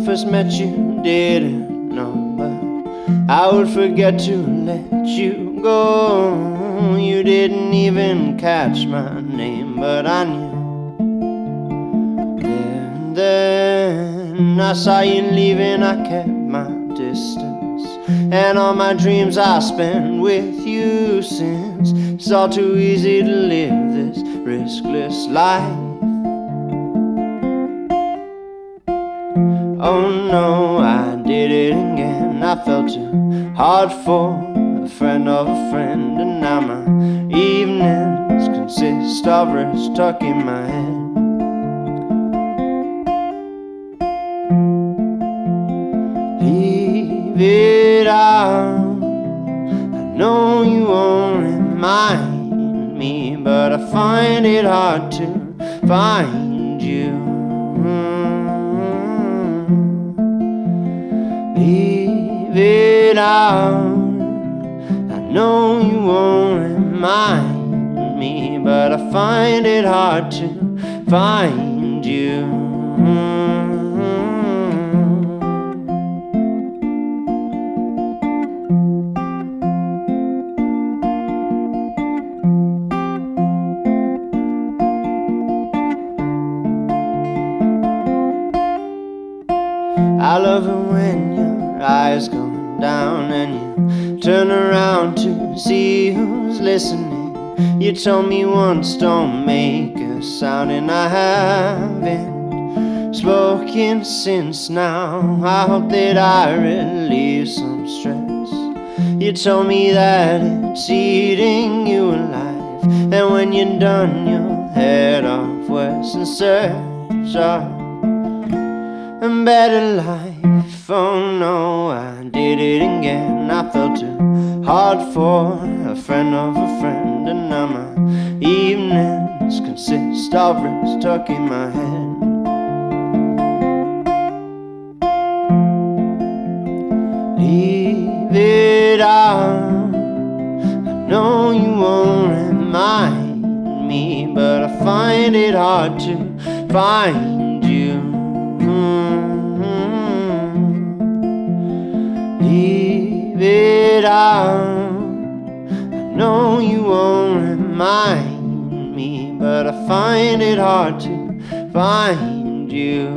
first met you didn't know, but I would forget to let you go. You didn't even catch my name, but I knew. Then I saw you leaving, I kept my distance, and all my dreams I spent with you since. It's all too easy to live this riskless life. Oh no, I did it again. I felt too hard for a friend of a friend, and now my evenings consist of rest tucking my head. Leave it out, I know you won't remind me, but I find it hard to find you. Leave it out, I know you won't remind me, but I find it hard to find you. I love it when your eyes go down and you turn around to see who's listening. You told me once, don't make a sound, and I haven't spoken since. Now I hope that I relieve some stress. You told me that it's eating you alive, and when you're done you'll head off west in search of a better life. Oh no, I did it again. I felt too hard for a friend of a friend, and now my evenings consist of rest tucking my head. Leave it out, I know you won't remind me, but I find it hard to find you. Leave it out, I know you won't remind me, but I find it hard to find you.